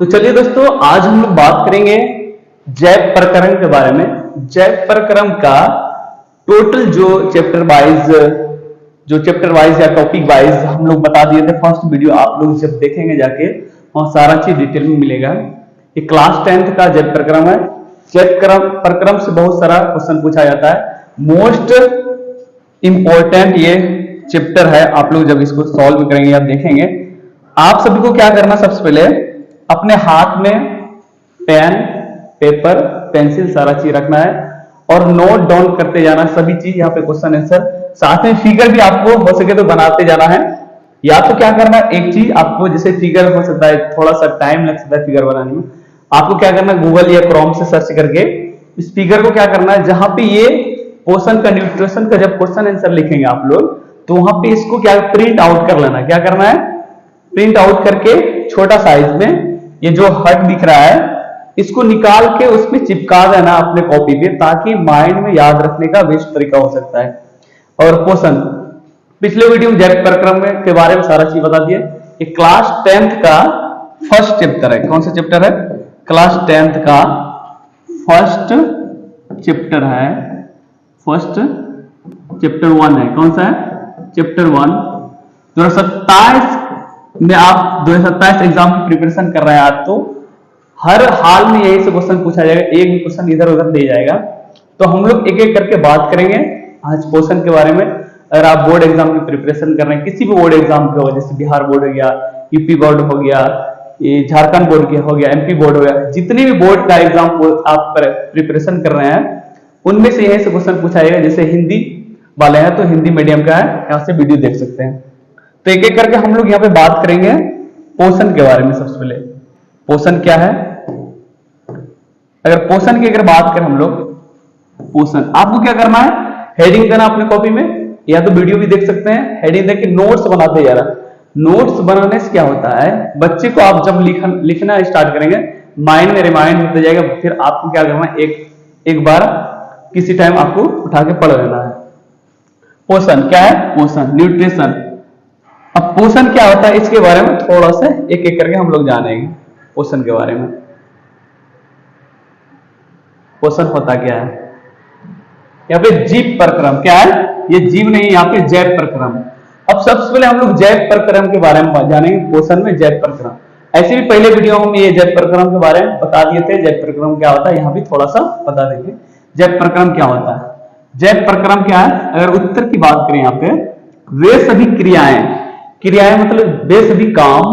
तो चलिए दोस्तों, आज हम लोग बात करेंगे जैव प्रकरण के बारे में। जैव प्रकरण का टोटल जो चैप्टर वाइज या टॉपिक वाइज हम लोग बता दिए थे। फर्स्ट वीडियो आप लोग जब देखेंगे जाके और सारा चीज डिटेल में मिलेगा। ये क्लास 10th का जैव प्रकरण है। जैव प्रकरण से बहुत सारा क्वेश्चन पूछा जाता है। मोस्ट इंपॉर्टेंट ये चैप्टर है। आप लोग जब इसको सॉल्व करेंगे या देखेंगे, आप सभी को क्या करना, सबसे पहले अपने हाथ में पेन, पेपर, पेंसिल सारा चीज रखना है और नोट डाउन करते जाना सभी चीज। यहाँ पे क्वेश्चन आंसर, साथ में फिगर भी आपको हो सके तो बनाते जाना है। या तो क्या करना, एक चीज आपको, जैसे फिगर हो सकता है थोड़ा सा टाइम लग सकता है फिगर बनाने में, आपको क्या करना, गूगल या क्रोम से सर्च करके इस फिगर को क्या करना है, जहां पे ये पोषण का, न्यूट्रिशन का जब क्वेश्चन आंसर लिखेंगे आप लोग, तो वहां पे इसको क्या प्रिंट आउट कर लेना। क्या करना है, प्रिंट आउट करके छोटा साइज में ये जो हट दिख रहा है इसको निकाल के उसमें चिपका देना अपने कॉपी पे, ताकि माइंड में याद रखने का बेस्ट तरीका हो सकता है। और पोषण, पिछले वीडियो में जैव प्रकरण के बारे में सारा चीज बता दिया। ये क्लास 10th का फर्स्ट चैप्टर है। कौन सा चैप्टर है? क्लास 10th का फर्स्ट चैप्टर है। फर्स्ट चैप्टर 1 है। कौन सा है? चैप्टर 1। 2027 में आप 2027 एग्जाम की प्रिपरेशन कर रहे हैं आज, तो हर हाल में यही से क्वेश्चन पूछा जाएगा, एक भी क्वेश्चन इधर उधर दे जाएगा। तो हम लोग एक एक करके बात करेंगे आज पोषण के बारे में। अगर आप बोर्ड एग्जाम की प्रिपरेशन कर रहे हैं, किसी भी बोर्ड एग्जाम के हो, जैसे बिहार बोर्ड हो गया, यूपी बोर्ड हो गया, ये झारखंड बोर्ड के हो गया, एमपी बोर्ड हो गया, जितने भी बोर्ड का एग्जाम आप प्रिपरेशन कर रहे हैं, उनमें से यही से क्वेश्चन पूछा जाएगा। जैसे हिंदी वाले हैं तो हिंदी मीडियम का है, यहाँ से वीडियो देख सकते हैं। तो एक एक करके हम लोग यहाँ पे बात करेंगे पोषण के बारे में। सबसे पहले पोषण क्या है? अगर पोषण की अगर बात करें हम लोग, पोषण आपको क्या करना है, हेडिंग देना अपने कॉपी में, या तो वीडियो भी देख सकते हैं। हेडिंग देके नोट्स बनाते जा रहा। नोट्स बनाने से क्या होता है, बच्चे को आप जब लिखना स्टार्ट करेंगे, माइंड में रिमाइंड होते जाएगा। फिर आपको क्या करना है, एक बार किसी टाइम आपको उठा के पढ़ लेना है। पोषण क्या है? पोषण, न्यूट्रिशन। अब पोषण क्या होता है, इसके बारे में थोड़ा सा एक एक करके हम लोग जानेंगे। पोषण के बारे में, पोषण होता क्या है। यहाँ पे जीव प्रक्रम क्या है, ये जीव नहीं, यहाँ पे जैव प्रक्रम। अब सबसे पहले हम लोग जैव प्रक्रम के बारे में जानेंगे। पोषण में जैव प्रक्रम, ऐसे भी पहले वीडियो में ये जैव प्रक्रम के बारे में बता दिए थे। जैव प्रक्रम क्या होता है, यहाँ भी थोड़ा सा बता देंगे जैव प्रक्रम क्या होता है। जैव प्रक्रम क्या है, अगर उत्तर की बात करें यहाँ पे, वे सभी क्रियाएं मतलब वे सभी काम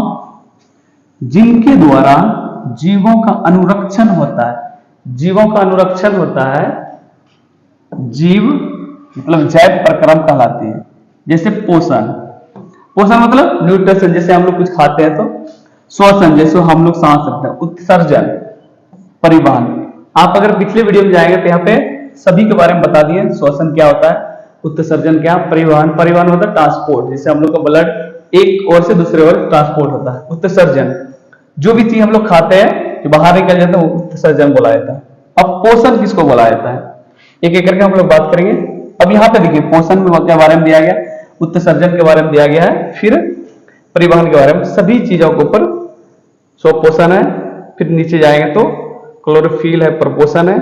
जिनके द्वारा जीवों का अनुरक्षण होता है। जीवों का अनुरक्षण होता है, जीव मतलब जैव प्रक्रम कहलाते हैं। जैसे पोषण, पोषण मतलब न्यूट्रिशन, जैसे हम लोग कुछ खाते हैं तो। श्वसन, जैसे हम लोग सांस लेते हैं। उत्सर्जन, परिवहन। आप अगर पिछले वीडियो में जाएंगे तो यहाँ पे सभी के बारे में बता दिए। श्वसन क्या होता है, उत्सर्जन क्या, परिवहन, परिवहन होता है ट्रांसपोर्ट, जैसे हम लोग का ब्लड एक ओर से दूसरे ओर ट्रांसपोर्ट होता है। उत्सर्जन, जो भी चीज हम लोग खाते हैं जो बाहर निकल जाता है वो उत्सर्जन बोला जाता है। अब पोषण किसको बोला जाता है, एक एक करके हम लोग बात करेंगे। अब यहाँ पे देखिए पोषण में क्या बारे में दिया गया, उत्सर्जन के बारे में दिया गया है, फिर परिवहन के बारे में, सभी चीजों के ऊपर पोषण है। फिर नीचे जाएंगे तो क्लोरोफिल है, प्रपोषण है,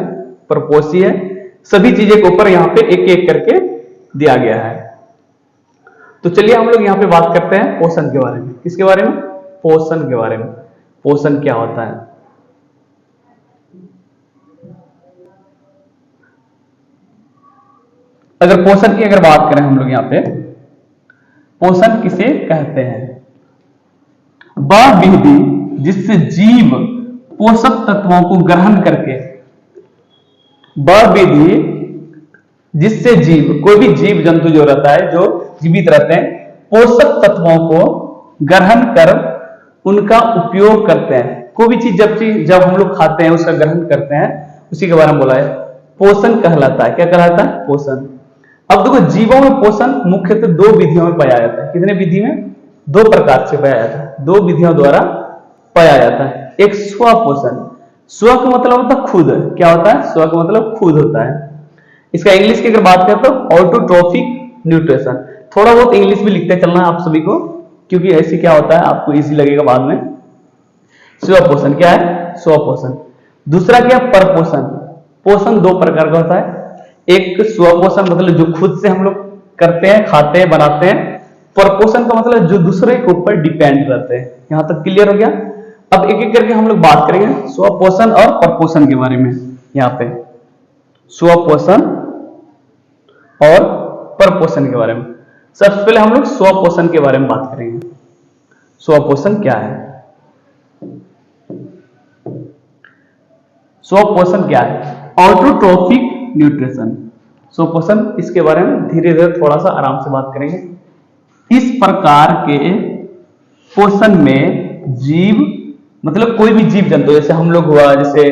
प्रपोषी है, सभी चीजें के ऊपर यहाँ पे एक एक करके दिया गया है। तो चलिए हम लोग यहाँ पे बात करते हैं पोषण के बारे में। किसके बारे में? पोषण के बारे में। पोषण क्या होता है? अगर पोषण की अगर बात करें हम लोग यहाँ पे, पोषण किसे कहते हैं? वह विधि जिससे जीव पोषक तत्वों को ग्रहण करके, वह विधि जिससे जीव, कोई भी जीव जंतु जो रहता है, जो जीवित रहते हैं, पोषक तत्वों को ग्रहण कर उनका उपयोग करते हैं। कोई भी चीज जब हम लोग खाते हैं उसका ग्रहण करते हैं, उसी के बारे में बोला है, पोषण कहलाता है। क्या कहलाता है? पोषण। अब देखो, जीवों में पोषण मुख्यतः दो विधियों में पाया जाता है। कितने विधि में? दो प्रकार से पाया जाता है, दो विधियों द्वारा पाया जाता है। एक स्व पोषण, स्व का मतलब होता है खुद। क्या होता है? स्व का मतलब खुद होता है। इसका इंग्लिश की अगर बात करें तो ऑटोट्रोफिक न्यूट्रिशन। थोड़ा बहुत इंग्लिश भी लिखते चलना आप सभी को, क्योंकि ऐसे क्या होता है आपको इजी लगेगा बाद में। स्वपोषण क्या है? स्वपोषण। दूसरा क्या? परपोषण। पोषण दो प्रकार का होता है, एक स्वपोषण मतलब जो खुद से हम लोग करते हैं, खाते हैं, बनाते हैं। परपोषण का मतलब जो दूसरे के ऊपर डिपेंड रहते हैं। यहां तक क्लियर हो गया? अब एक एक करके हम लोग बात करेंगे स्वपोषण और परपोषण के बारे में। यहाँ पे स्वपोषण और परपोषण के बारे में सबसे पहले हम लोग स्वपोषण के बारे में बात करेंगे। स्वपोषण क्या है? स्वपोषण क्या है? Autotrophic nutrition. स्वपोषण, इसके बारे में धीरे धीरे थोड़ा सा आराम से बात करेंगे। इस प्रकार के पोषण में जीव मतलब कोई भी जीव जंतु, जैसे हम लोग हुआ, जैसे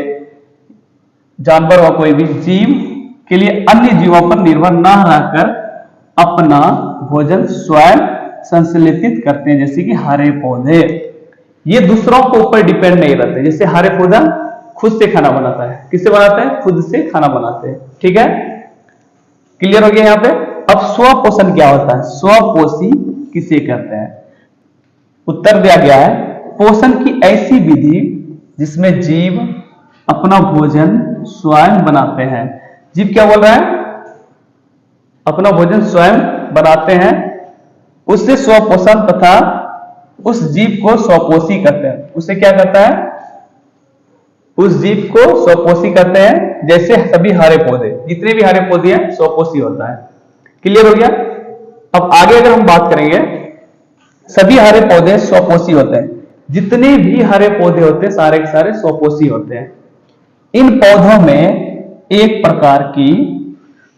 जानवर हुआ, कोई भी जीव के लिए अन्य जीवों पर निर्भर न रहकर अपना भोजन स्वयं संश्लेषित करते हैं। जैसे कि हरे पौधे, ये दूसरों के ऊपर डिपेंड नहीं रहते। जैसे हरे पौधा खुद से खाना बनाता है। किससे बनाता है? खुद से खाना बनाते हैं। ठीक है, क्लियर हो गया यहाँ पे? अब स्वपोषण क्या होता है? स्वपोषी किसे कहते हैं? उत्तर दिया गया है, पोषण की ऐसी विधि जिसमें जीव अपना भोजन स्वयं बनाते हैं। जीव क्या बोल रहा है? अपना भोजन स्वयं बनाते हैं, उससे स्वपोषण तथा उस जीव को स्वपोषी कहते हैं। उसे क्या कहता है? उस जीव को स्वपोषी कहते हैं। जैसे सभी हरे पौधे, जितने भी हरे पौधे हैं स्वपोषी होता है। क्लियर हो गया? अब आगे अगर हम बात करेंगे, सभी हरे पौधे स्वपोषी होते हैं। जितने भी हरे पौधे होते हैं सारे के सारे स्वपोषी होते हैं। इन पौधों में एक प्रकार की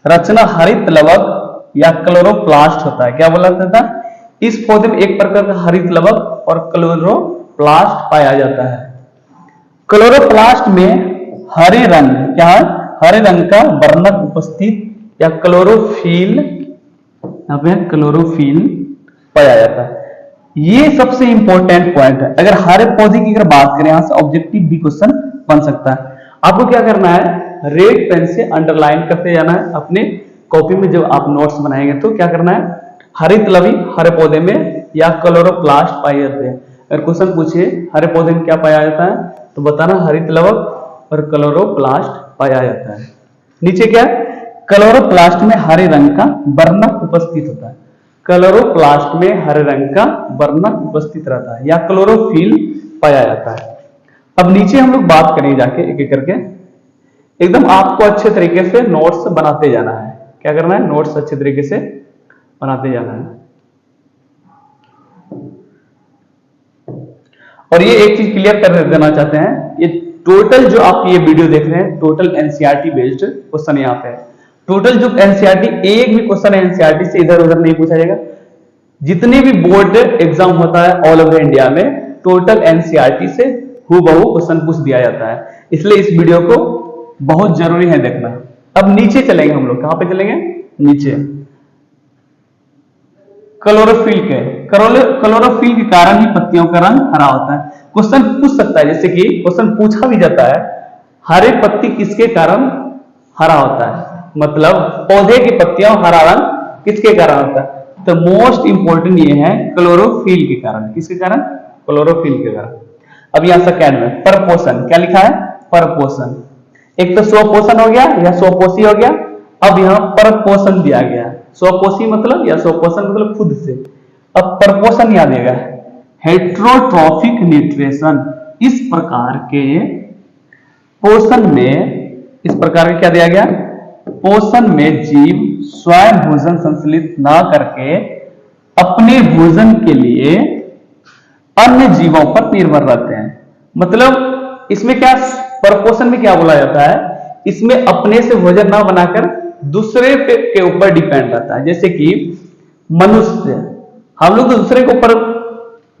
रचना हरित लवक या क्लोरोप्लास्ट होता है। क्या बोला जाता है? इस पौधे में एक प्रकार का हरित लवक और क्लोरोप्लास्ट पाया जाता है। क्लोरोप्लास्ट में हरे रंग, क्या है? हरे रंग का वर्णक उपस्थित या क्लोरोफिल, यहाँ पे क्लोरोफिल पाया जाता है। ये सबसे इंपॉर्टेंट पॉइंट है। अगर हरे पौधे की अगर बात करें, यहां से ऑब्जेक्टिव भी क्वेश्चन बन सकता है। आपको क्या करना है? रेड पेन से अंडरलाइन करते जाना है अपने कॉपी में। जब आप नोट्स बनाएंगे तो क्या करना है? हरित लवी हरे पौधे में या क्लोरोप्लास्ट पाए जाते हैं। अगर क्वेश्चन पूछे हरे पौधे में क्या पाया जाता है, तो बताना हरित लवक और क्लोरोप्लास्ट पाया जाता है। नीचे क्या? क्लोरोप्लास्ट में हरे रंग का वर्णक उपस्थित होता है। क्लोरोप्लास्ट में हरे रंग का वर्णक उपस्थित रहता है या क्लोरोफिल पाया जाता है। अब नीचे हम लोग बात करें जाके एक एक करके। एकदम आपको अच्छे तरीके से नोट्स बनाते जाना है। क्या करना है? नोट्स अच्छे तरीके से बनाते जाना है। और ये एक चीज क्लियर कर देना चाहते हैं, ये टोटल जो आप ये वीडियो देख रहे हैं टोटल एनसीईआरटी बेस्ड क्वेश्चन यहाँ पे है। टोटल जो एनसीईआरटी, एक भी क्वेश्चन एनसीईआरटी से इधर उधर नहीं पूछा जाएगा। जितने भी बोर्ड एग्जाम होता है ऑल ओवर इंडिया में, टोटल एनसीईआरटी से हूबहू क्वेश्चन पूछ दिया जाता है। इसलिए इस वीडियो को बहुत जरूरी है देखना। अब नीचे चलेंगे हम लोग। कहां पे चलेंगे? नीचे। क्लोरोफिल के कारण ही पत्तियों का रंग हरा होता है। क्वेश्चन पूछ सकता है, जैसे कि क्वेश्चन पूछा भी जाता है, हरे पत्ती किसके कारण हरा होता है? मतलब पौधे की पत्तियों हरा रंग किसके कारण होता है? तो मोस्ट इंपोर्टेंट ये है क्लोरोफिल के कारण। किसके कारण? क्लोरोफिल के कारण। अब यहां सेकंड में परपोषण क्या लिखा है? परपोषण। एक तो स्वपोषण हो गया या स्वपोषी हो गया। अब यहां परपोषण दिया गया। स्वपोषी मतलब या स्वपोषण मतलब खुद से। अब परपोषण याद देगा, हेट्रोट्रॉफिक न्यूट्रिशन। इस प्रकार के पोषण में, इस प्रकार का क्या दिया गया? पोषण में जीव स्वयं भोजन संश्लेषित ना करके अपने भोजन के लिए अन्य जीवों पर निर्भर रहते हैं। मतलब इसमें क्या, परपोषण में क्या बोला जाता है? इसमें अपने से भोजन ना बनाकर दूसरे के ऊपर डिपेंड रहता है। जैसे कि मनुष्य, हम लोग दूसरे के ऊपर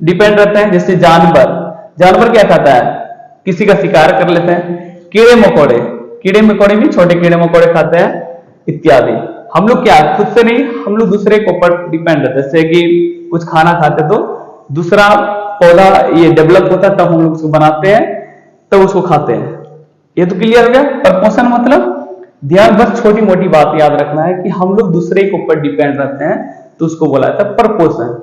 डिपेंड रहते हैं। जैसे जानवर क्या खाता है? किसी का शिकार कर लेते हैं। कीड़े मकोड़े भी छोटे कीड़े मकोड़े खाते हैं इत्यादि। हम लोग क्या, खुद से नहीं, हम लोग दूसरे के ऊपर डिपेंड रहते हैं। जैसे कि कुछ खाना खाते तो दूसरा पौधा ये डेवलप होता है, तब हम लोग उसको बनाते हैं, तब उसको खाते हैं। ये तो क्लियर हो गया। परपोषण मतलब ध्यान, बस छोटी मोटी बात याद रखना है कि हम लोग दूसरे के ऊपर डिपेंड रहते हैं, तो उसको बोला जाता है परपोषण।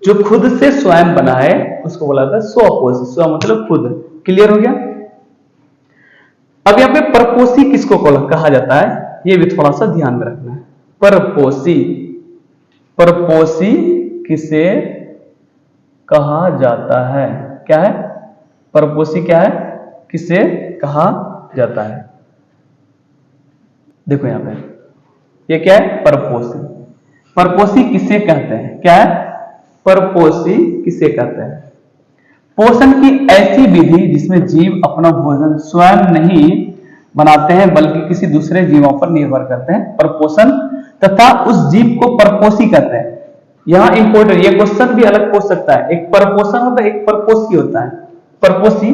जो खुद से स्वयं बनाए उसको बोला जाता है स्वपोषी। स्व मतलब खुद, क्लियर हो गया। अब यहां पे परपोषी किसको कहा जाता है, ये भी थोड़ा सा ध्यान में रखना है। परपोषी, परपोषी किसे कहा जाता है, क्या है, परपोषी क्या है, किसे कहा जाता है। देखो यहां पे ये क्या है, परपोषी। परपोषी किसे कहते हैं, क्या है, परपोषी किसे कहते हैं। पोषण की ऐसी विधि जिसमें जीव अपना भोजन स्वयं नहीं बनाते हैं बल्कि किसी दूसरे जीवों पर निर्भर करते हैं, परपोषण तथा उस जीव को परपोषी कहते हैं। यहां इंपॉर्टेंट, ये क्वेश्चन भी अलग पूछ सकता है, एक परपोषण होता है, एक परपोषी होता है। परपोषी,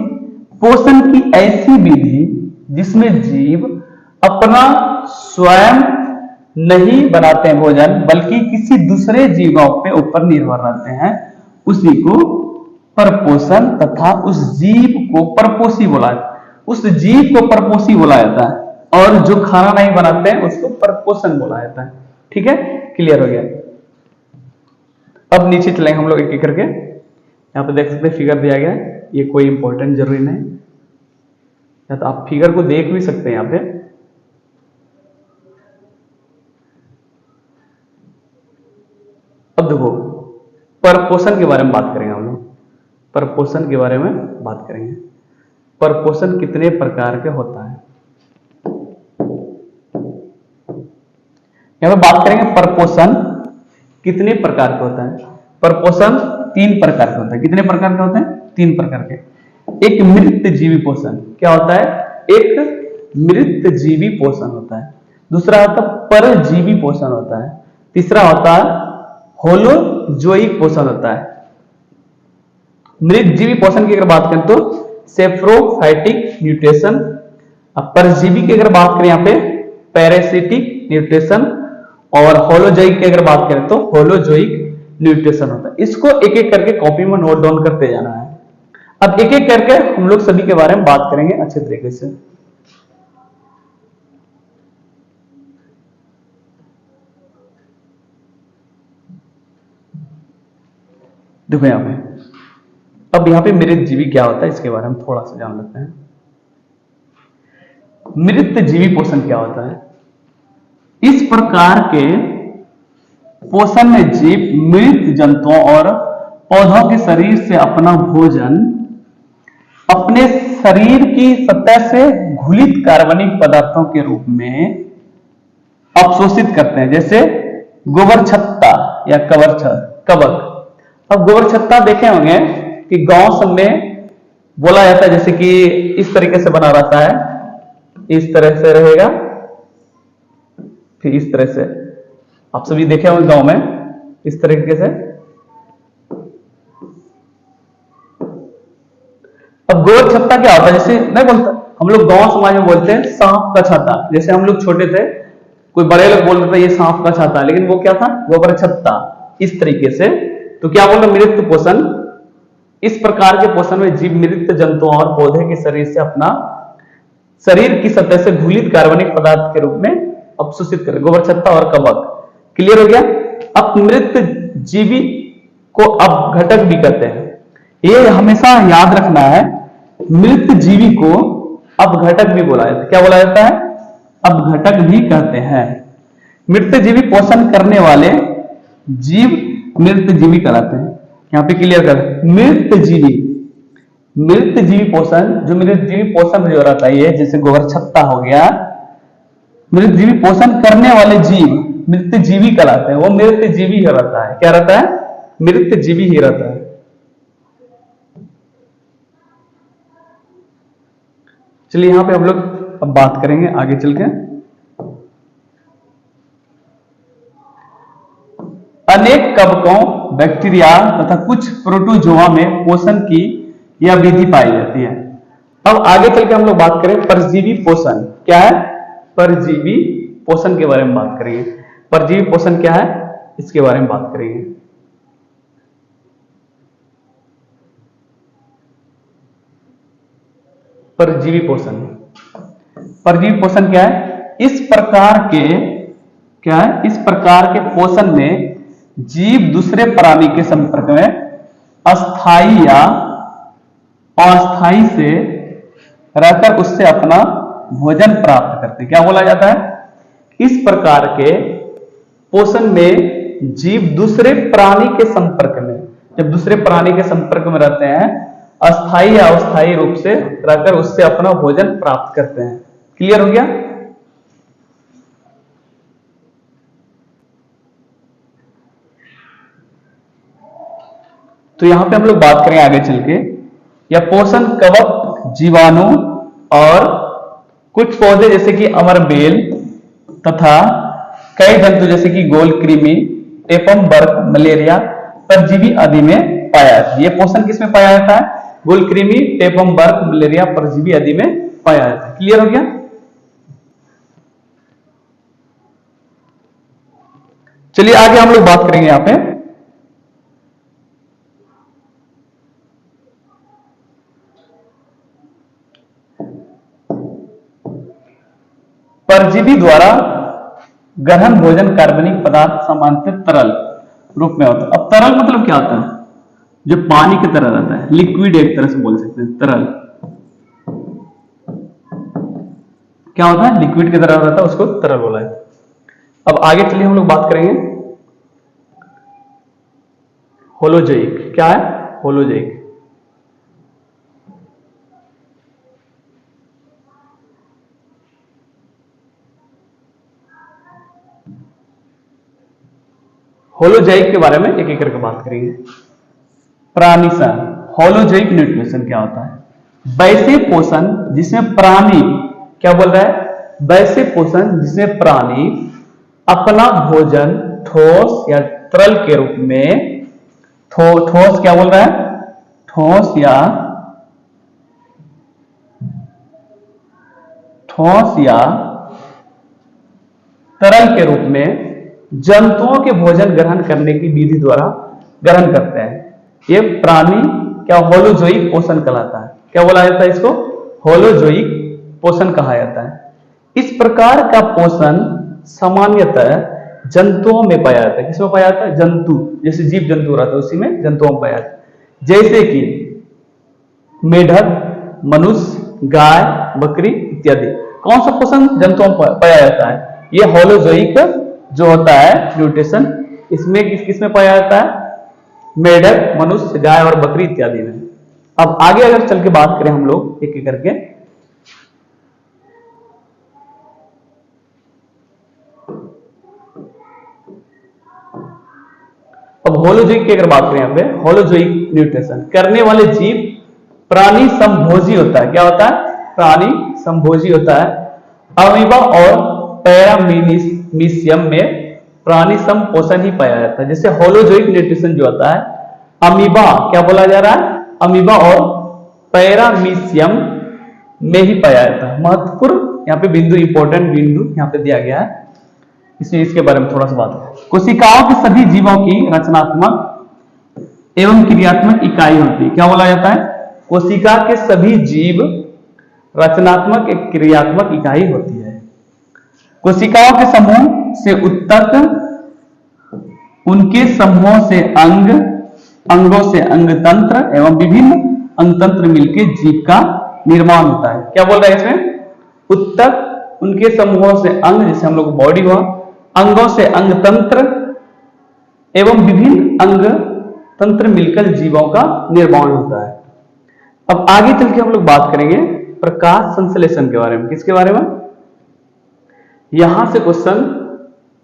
पोषण की ऐसी विधि जिसमें जीव अपना स्वयं नहीं बनाते हैं भोजन बल्कि किसी दूसरे जीवों पे ऊपर निर्भर रहते हैं, उसी को परपोषण तथा उस जीव को परपोषी बोला जाता है। उस जीव को परपोषी बोला जाता है और जो खाना नहीं बनाते हैं उसको परपोषण बोला जाता है। ठीक है, क्लियर हो गया। अब नीचे चलेंगे हम लोग एक एक करके। यहाँ पे देख सकते हैं फिगर दिया गया है, ये कोई इंपॉर्टेंट जरूरी नहीं, या तो आप फिगर को देख भी सकते हैं यहाँ पे। अब देखो परपोषण के बारे में बात करेंगे हम लोग, परपोषण के बारे में बात करेंगे। परपोषण कितने प्रकार के होता है, यहां पे बात करेंगे परपोषण कितने प्रकार के होता है। परपोषण 3 प्रकार के होता है। कितने प्रकार के होते हैं, 3 प्रकार के। एक मृत जीवी पोषण, क्या होता है, एक मृत जीवी पोषण होता है। दूसरा होता है परजीवी पोषण होता है। तीसरा होता है होलोजोइक पोषण होता है। मृत जीवी पोषण की अगर बात करें तो सेप्रोफाइटिक न्यूट्रिशन, परजीवी की अगर बात करें यहाँ पे पैरासिटिक न्यूट्रिशन, और होलोजोइक की अगर बात करें तो होलोजोइक न्यूट्रिशन होता है। इसको एक एक करके कॉपी में नोट डाउन करते जाना है। अब एक एक करके हम लोग सभी के बारे में बात करेंगे अच्छे तरीके से। देखो यहां पे, अब यहां पे मृत जीवी क्या होता है इसके बारे में थोड़ा सा जान लेते हैं। मृत जीवी पोषण क्या होता है, इस प्रकार के पोषण में जीव मृत जंतुओं और पौधों के शरीर से अपना भोजन अपने शरीर की सतह से घुलित कार्बनिक पदार्थों के रूप में अवशोषित करते हैं, जैसे गोबर छत्ता या कवक। अब गोबर छत्ता देखे होंगे कि गांव सब में बोला जाता है, जैसे कि इस तरीके से बना रहता है, इस तरह से रहेगा, फिर इस तरह से, आप सभी देखे होंगे गांव में इस तरीके से। अब गोबर छत्ता क्या होता है, जैसे नहीं बोलता, हम लोग गांव समाज में बोलते हैं सांप का छाता। जैसे हम लोग छोटे थे, कोई बड़े लोग बोलते थे ये सांप का छाता, लेकिन वो क्या था, गोबर छत्ता, इस तरीके से। तो क्या बोल रहे, मृत पोषण, इस प्रकार के पोषण में जीव मृत जंतुओं और पौधे के शरीर से अपना शरीर की सतह से घुलित कार्बनिक पदार्थ के रूप में अवशोषित करें, गोबर छत्ता और कवक। क्लियर हो गया। अब मृत जीवी को अपघटक भी कहते हैं, ये हमेशा याद रखना है। मृत जीवी को अपघटक भी बोला जाता है, क्या बोला जाता है, अपघटक भी कहते हैं। मृत जीवी पोषण करने वाले जीव मृत जीवी कहलाते हैं। यहां पे क्लियर कर, मृत जीवी पोषण, जो मृत जीवी पोषण जो रहता है, ये जैसे गोबर छत्ता हो गया, मृत जीवी पोषण करने वाले जीव मृत जीवी कहलाते हैं। वो मृत जीवी ही रहता है, क्या रहता है, मृत जीवी ही रहता है। चलिए यहां पे हम लोग अब बात करेंगे आगे चल के। अनेक कवकों, बैक्टीरिया तथा कुछ प्रोटोजोआ में पोषण की यह विधि पाई जाती है। अब आगे चल के हम लोग बात करें परजीवी पोषण, क्या है, परजीवी पोषण के बारे में बात करेंगे। परजीवी पोषण क्या है, इसके बारे में बात करेंगे। परजीवी पोषण, परजीवी पोषण क्या है, इस प्रकार के, क्या है, इस प्रकार के पोषण में जीव दूसरे प्राणी के संपर्क में अस्थायी या अस्थाई से रहकर उससे अपना भोजन प्राप्त करते हैं। क्या बोला जाता है? इस प्रकार के पोषण में जीव दूसरे प्राणी के संपर्क में, जब दूसरे प्राणी के संपर्क में रहते हैं, अस्थाई या अस्थाई रूप से रहकर उससे अपना भोजन प्राप्त करते हैं। क्लियर हो गया? तो यहां पे हम लोग बात करें आगे चल के, या पोषण कवक जीवाणु और कुछ पौधे जैसे कि अमरबेल तथा कई जंतु जैसे कि गोल कृमि, टेपम बर्ग, मलेरिया, परजीवी आदि में पाया जाता है। ये पोषण किसमें पाया जाता है? गोल कृमि, टेपम बर्ग, मलेरिया, परजीवी आदि में पाया जाता है। क्लियर हो गया? चलिए आगे हम लोग बात करेंगे यहां पे परजीवी द्वारा गहन भोजन कार्बनिक पदार्थ सामान्यतः तरल रूप में होता है। अब तरल मतलब क्या होता है? जो पानी की तरह रहता है, लिक्विड एक तरह से बोल सकते हैं। तरल क्या होता है? लिक्विड की तरह रहता है, उसको तरल बोला है। अब आगे चलिए हम लोग बात करेंगे होलोजोइक। क्या है होलोजोइक? होलोजोइक के बारे में एक एक करके बात करेंगे। प्राणिशन, होलोजोइक न्यूट्रिशन क्या होता है? वैसे पोषण जिसमें प्राणी, क्या बोल रहा है? वैसे पोषण जिसमें प्राणी अपना भोजन ठोस या तरल के रूप में, ठोस क्या बोल रहा है? ठोस या तरल के रूप में जंतुओं के भोजन ग्रहण करने की विधि द्वारा ग्रहण करते हैं। ये प्राणी क्या होलोजोइक पोषण कहलाता है। क्या बोला जाता है इसको? होलोजोइक पोषण कहा जाता है। इस प्रकार का पोषण सामान्यतः जंतुओं में पाया जाता है। किसमें पाया जाता है? जंतु, जैसे जीव जंतु रहता है उसी में जंतुओं में पाया जाता है। जैसे कि मेढक, मनुष्य, गाय, बकरी इत्यादि। कौन सा पोषण जंतुओं में पाया जाता है? ये होलोजोइक जो होता है न्यूट्रिशन, इसमें किसमें पाया जाता है? मेढक, मनुष्य, गाय और बकरी इत्यादि में। अब आगे अगर चल के बात करें हम लोग एक एक करके, अब होलोजोइक की अगर बात करें यहां पे, होलोजोइक न्यूट्रिशन करने वाले जीव प्राणी संभोजी होता है। क्या होता है? प्राणी संभोजी होता है। अमीबा और पैरामीशियम में प्राणी सम पोषण ही पाया जाता है। जैसे होलोजोइक न्यूट्रिशन जो होता है, अमीबा क्या बोला जा रहा है? अमीबा और पैरामीशियम में ही पाया जाता है। महत्वपूर्ण यहाँ पे बिंदु, इंपॉर्टेंट बिंदु यहाँ पे दिया गया है, इसलिए इसके बारे में थोड़ा सा बात करें। कोशिकाओं के सभी जीवों की रचनात्मक एवं क्रियात्मक इकाई होती है। क्या बोला जाता है? कोशिका के सभी जीव रचनात्मक एक क्रियात्मक इकाई होती है। कोशिकाओं के समूह से उत्तक, उनके समूहों से अंग, अंगों से अंगतंत्र एवं विभिन्न अंगतंत्र मिलकर जीव का निर्माण होता है। क्या बोल रहा है इसमें? उत्तक, उनके समूहों से अंग, जैसे हम लोग बॉडी हुआ, अंगों से अंगतंत्र एवं विभिन्न अंग तंत्र मिलकर जीवों का निर्माण होता है। अब आगे चल के हम लोग बात करेंगे प्रकाश संश्लेषण के बारे में। किसके बारे में? यहां से क्वेश्चन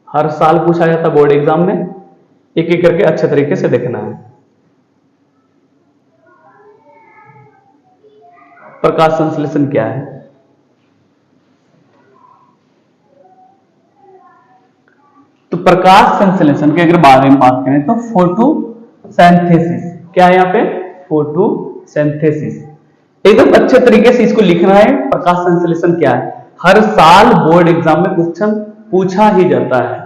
हर साल पूछा जाता बोर्ड एग्जाम में, एक एक करके अच्छे तरीके से देखना है। प्रकाश संश्लेषण क्या है? तो प्रकाश संश्लेषण के अगर बारे में बात करें तो फोटोसिंथेसिस, क्या है यहाँ पे? फोटोसिंथेसिस। एकदम अच्छे तरीके से इसको लिखना है। प्रकाश संश्लेषण क्या है? हर साल बोर्ड एग्जाम में क्वेश्चन पूछा ही जाता है।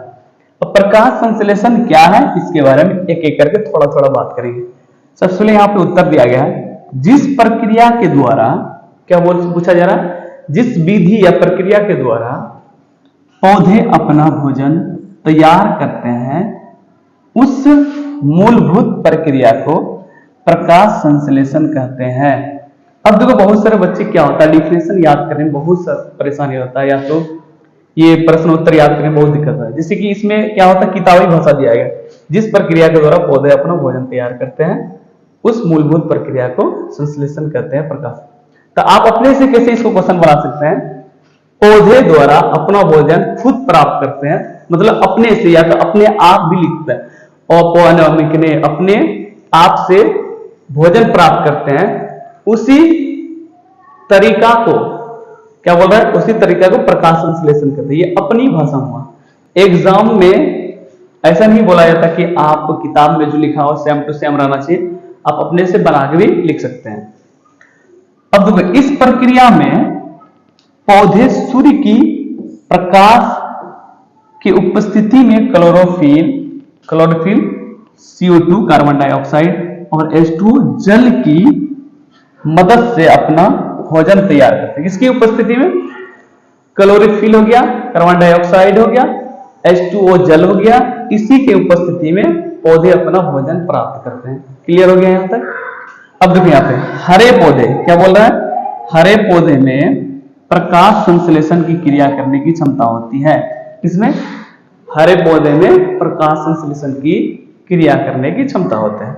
अब प्रकाश संश्लेषण क्या है, इसके बारे में एक एक करके थोड़ा थोड़ा बात करेंगे। सबसे पहले यहाँ पे उत्तर दिया गया है, जिस प्रक्रिया के द्वारा, क्या पूछा जा रहा है? जिस विधि या प्रक्रिया के द्वारा पौधे अपना भोजन तैयार करते हैं, उस मूलभूत प्रक्रिया को प्रकाश संश्लेषण कहते हैं। अब देखो बहुत सारे बच्चे क्या होता है डिफिनेशन याद करने में बहुत परेशानी होता है, या तो ये प्रश्न उत्तर याद करने में बहुत दिक्कत है। जैसे कि इसमें क्या होता है किताबी भाषा दिया गया, जिस प्रक्रिया के द्वारा पौधे अपना भोजन तैयार करते हैं उस मूलभूत प्रक्रिया को संश्लेषण कहते हैं प्रकाश। तो आप अपने से कैसे इसको क्वेश्चन बना सकते हैं, पौधे द्वारा अपना भोजन खुद प्राप्त करते हैं, मतलब अपने से, या तो अपने आप भी लिखते हैं और अपने आप से भोजन प्राप्त करते हैं, उसी तरीका को क्या बोल रहा है, उसी तरीका को प्रकाश संश्लेषण करते हैं। ये अपनी भाषा हुआ। एग्जाम में ऐसा नहीं बोला जाता कि आप किताब में जो लिखा हो सेम टू सेम रहना चाहिए, आप अपने से बना के भी लिख सकते हैं। अब देखो इस प्रक्रिया में पौधे सूर्य की प्रकाश की उपस्थिति में क्लोरोफिल CO2 कार्बन डाइऑक्साइड और H2O जल की मदद से अपना भोजन तैयार करते हैं। किसकी उपस्थिति में, क्लोरोफिल हो गया, कार्बन डाइऑक्साइड हो गया, H2O जल हो गया, इसी के उपस्थिति में पौधे अपना भोजन प्राप्त करते हैं। क्लियर हो गया यहां तक। अब देखो यहां पे हरे पौधे क्या बोल रहा है, हरे पौधे में प्रकाश संश्लेषण की क्रिया करने की क्षमता होती है। इसमें हरे पौधे में प्रकाश संश्लेषण की क्रिया करने की क्षमता होती है।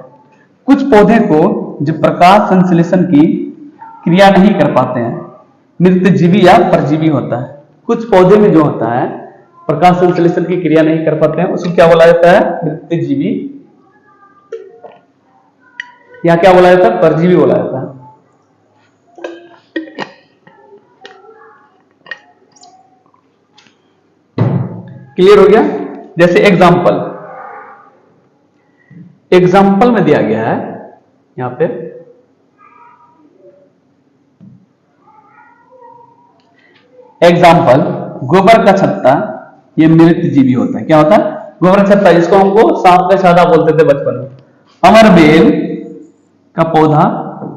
कुछ पौधे को जो प्रकाश संश्लेषण की क्रिया नहीं कर पाते हैं, मृतजीवी या परजीवी होता है। कुछ पौधे में जो होता है प्रकाश संश्लेषण की क्रिया नहीं कर पाते हैं, उसको क्या बोला जाता है, मृतजीवी, या क्या बोला जाता है, परजीवी बोला जाता है। क्लियर हो गया। जैसे एग्जाम्पल में दिया गया है यहां पे, एग्जाम्पल गोबर का छत्ता, ये मृतजीवी होता है। क्या होता है, गोबर का छत्ता, जिसको हमको सांप का छाता बोलते थे बचपन में। अमरबेल का पौधा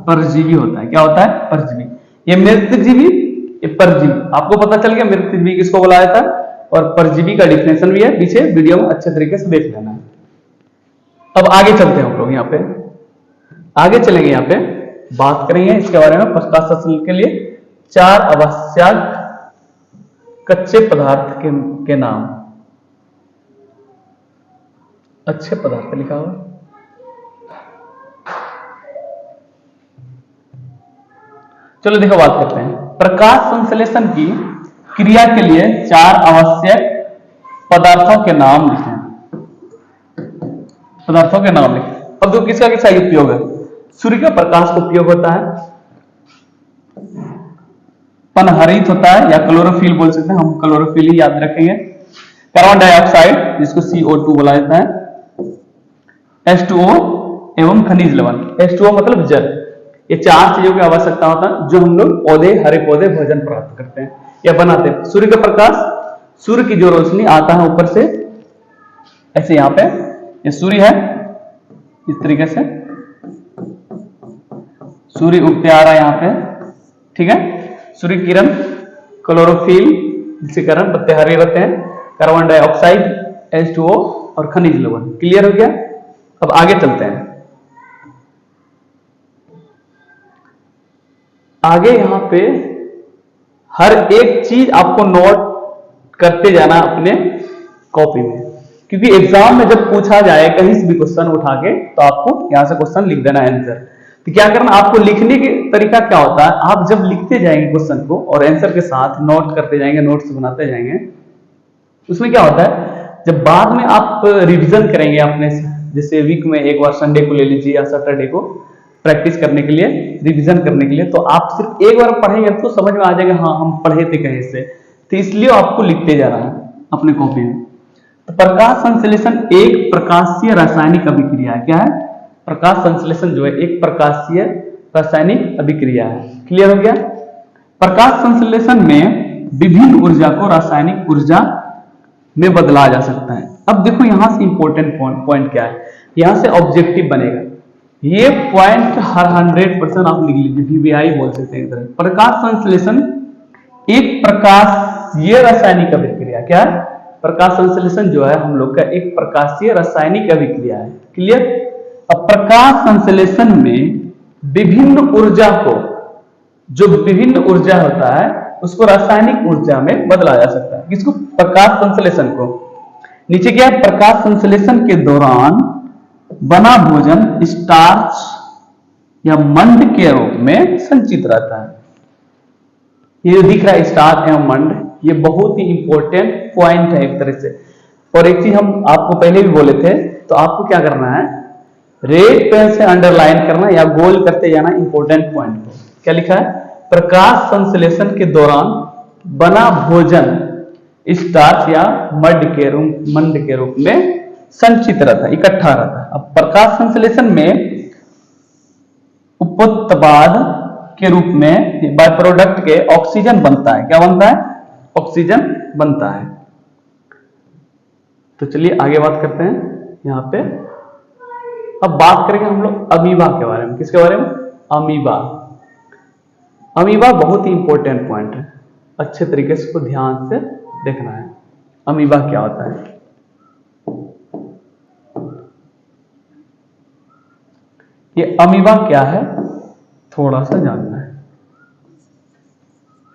परजीवी होता है। क्या होता है, परजीवी। ये मृतजीवी, ये परजीवी। आपको पता चल गया मृतजीवी किसको बोला जाता है, और परजीवी का डिफिनेशन भी है, पीछे वीडियो में अच्छे तरीके से देख लेना है। अब आगे चलते हैं हम लोग, यहाँ पे आगे चलेंगे, यहाँ पे बात करेंगे इसके बारे में। प्रकाश संश्लेषण के लिए 4 आवश्यक कच्चे पदार्थ के नाम। अच्छे पदार्थ लिखा हुआ, चलो देखो बात करते हैं। प्रकाश संश्लेषण की क्रिया के लिए 4 आवश्यक पदार्थों के नाम लिखें। पदार्थों के नाम लिखें। अब तो किसका किसका उपयोग है, सूर्य का प्रकाश का उपयोग होता है, पनहरित होता है, या क्लोरोफिल बोल सकते हैं, हम क्लोरोफिल ही याद रखेंगे। कार्बन डाइऑक्साइड जिसको CO2 बोला जाता है, H2O एवं खनिज लवण। H2O मतलब जल। ये 4 चीजों की आवश्यकता होता है जो हम लोग पौधे, हरे पौधे भोजन प्राप्त करते हैं या बनाते हैं। सूर्य का प्रकाश, सूर्य की जो रोशनी आता है ऊपर से, ऐसे यहाँ पे ये सूर्य है, इस तरीके से सूर्य उगते आ रहा है यहाँ पे, ठीक है। सूर्य किरण, क्लोरोफिल जिसके कारण पत्ते हरे रहते हैं, कार्बन डाइऑक्साइड, H2O और खनिज लवण। क्लियर हो गया। अब आगे चलते हैं। आगे यहाँ पे हर एक चीज आपको नोट करते जाना अपने कॉपी में, क्योंकि एग्जाम में जब पूछा जाए कहीं से भी क्वेश्चन उठा के, तो आपको यहां से क्वेश्चन लिख देना आंसर। तो क्या करना, आपको लिखने के तरीका क्या होता है, आप जब लिखते जाएंगे क्वेश्चन को और आंसर के साथ नोट करते जाएंगे, नोट्स बनाते जाएंगे, उसमें क्या होता है जब बाद में आप रिवीजन करेंगे अपने, जैसे वीक में एक बार संडे को ले लीजिए या सैटरडे को प्रैक्टिस करने के लिए, रिवीजन करने के लिए, तो आप सिर्फ एक बार पढ़ेंगे तो समझ में आ जाएगा हाँ हम पढ़े थे कहीं से। तो इसलिए आपको लिखते जा रहा है अपने कॉपी में। तो प्रकाश संश्लेषण एक प्रकाशीय रासायनिक अभिक्रिया है। क्या है, प्रकाश संश्लेषण जो है एक प्रकाशीय रासायनिक अभिक्रिया है। क्लियर हो गया। प्रकाश संश्लेषण में विभिन्न ऊर्जा को रासायनिक ऊर्जा में बदला जा सकता है। अब देखो यहां से इंपॉर्टेंट पॉइंट क्या है, यहां से ऑब्जेक्टिव बनेगा। ये पॉइंट हर 100% आप लिख लीजिए, VBI बोल सकते हैं एक तरह। प्रकाश संश्लेषण एक प्रकाशीय रासायनिक अभिक्रिया। क्या है, प्रकाश संश्लेषण जो है हम लोग का एक प्रकाशीय रासायनिक अभिक्रिया है। क्लियर। अब प्रकाश संश्लेषण में विभिन्न ऊर्जा को जो विभिन्न ऊर्जा होता है उसको रासायनिक ऊर्जा में बदला जा सकता है। किसको? प्रकाश संश्लेषण को। नीचे क्या है? प्रकाश संश्लेषण के दौरान बना भोजन स्टार्च या मंड के रूप में संचित रहता है। ये जो दिख रहा है स्टार्च एवं मंड, ये बहुत ही इंपॉर्टेंट पॉइंट है एक तरह से। और एक चीज हम आपको पहले भी बोले थे, तो आपको क्या करना है, रेड पेन से अंडरलाइन करना या गोल करते जाना इंपॉर्टेंट पॉइंट को। क्या लिखा है? प्रकाश संश्लेषण के दौरान बना भोजन स्टार्च या मंड के रूप में संचित रहता है, इकट्ठा रहता है। अब प्रकाश संश्लेषण में उपोत्पाद के रूप में बाय प्रोडक्ट के ऑक्सीजन बनता है। क्या बनता है? ऑक्सीजन बनता है। तो चलिए आगे बात करते हैं यहां पे। अब बात करेंगे हम लोग अमीबा के बारे में। किसके बारे में? अमीबा। अमीबा बहुत ही इंपॉर्टेंट पॉइंट है, अच्छे तरीके से इसको ध्यान से देखना है। अमीबा क्या होता है? ये अमीबा क्या है थोड़ा सा जानना है।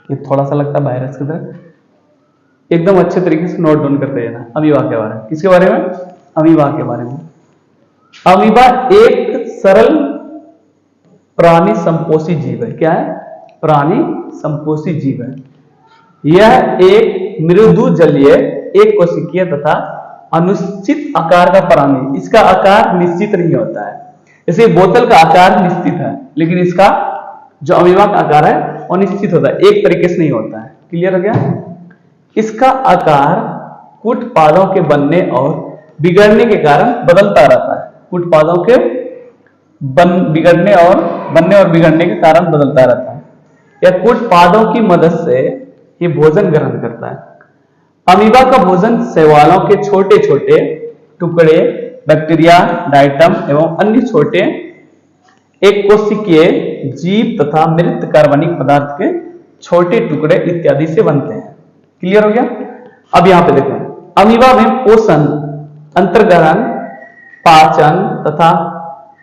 ये थोड़ा सा लगता है वायरस की तरह, एकदम अच्छे तरीके से नोट डाउन करते जाना अमीबा के बारे में। किसके बारे में? अमीबा के बारे में। अमीबा एक सरल प्राणी संपोषी जीव है। क्या है? प्राणी संपोषी जीव है। यह एक मृदु जलीय एक कोशिकीय तथा अनिश्चित आकार का प्राणी। इसका आकार निश्चित नहीं होता है। जैसे बोतल का आकार निश्चित है, लेकिन इसका जो अमीबा का आकार है वो निश्चित होता है, एक तरीके से नहीं होता है। क्लियर हो गया? इसका आकार कूटपादों के बनने और बिगड़ने के कारण बदलता रहता है। कूटपादों के बनने और बिगड़ने के कारण बदलता रहता है। यह कूटपादों की मदद से ये भोजन ग्रहण करता है। अमीबा का भोजन शैवालों के छोटे छोटे टुकड़े, बैक्टीरिया, डाइटम एवं अन्य छोटे एक कोशिकीय जीव तथा मृत कार्बनिक पदार्थ के छोटे टुकड़े इत्यादि से बनते हैं। क्लियर हो गया? अब यहां पे देखो, अमीबा में पोषण, अंतर्ग्रहण, पाचन तथा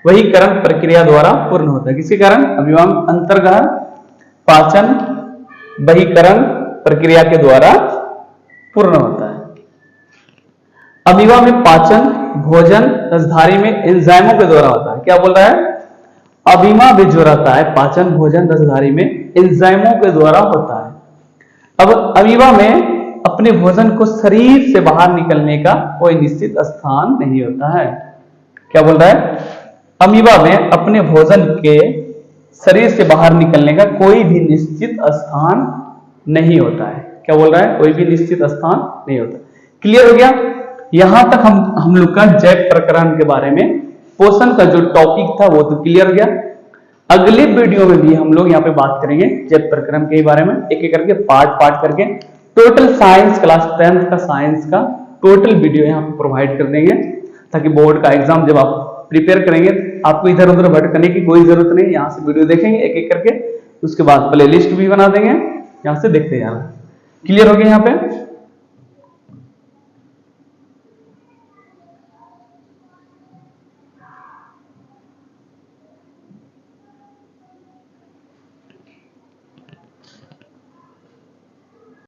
वहीकरण प्रक्रिया द्वारा पूर्ण होता है। किसके कारण? अमीबा में अंतर्ग्रहण, पाचन, वहीकरण प्रक्रिया के द्वारा पूर्ण होता है। अमीबा में पाचन भोजन रसधारी में एंजाइमों के द्वारा होता है। क्या बोल रहा है? अमीबा में जो रहता है पाचन भोजन रसधारी में एंजाइमों के द्वारा होता है। अब अमीबा में अपने भोजन को शरीर से बाहर निकलने का कोई निश्चित स्थान नहीं होता है। क्या बोल रहा है? अमीबा में अपने भोजन के शरीर से बाहर निकलने का कोई भी निश्चित स्थान नहीं होता है। क्या बोल रहा है? कोई भी निश्चित स्थान नहीं होता। क्लियर हो गया? यहां तक हम लोग का जैव प्रकरण के बारे में पोषण का जो टॉपिक था वो तो क्लियर हो गया। अगले वीडियो में भी हम लोग यहाँ पे बात करेंगे जैव प्रकरण के बारे में, एक एक करके पार्ट करके टोटल साइंस क्लास 10th का साइंस का टोटल वीडियो यहाँ पे प्रोवाइड कर देंगे, ताकि बोर्ड का एग्जाम जब आप प्रिपेयर करेंगे आपको इधर उधर भटकने की कोई जरूरत नहीं। यहाँ से वीडियो देखेंगे एक एक करके, उसके बाद प्ले लिस्ट भी बना देंगे, यहाँ से देखते जाना। क्लियर हो गया यहाँ पे?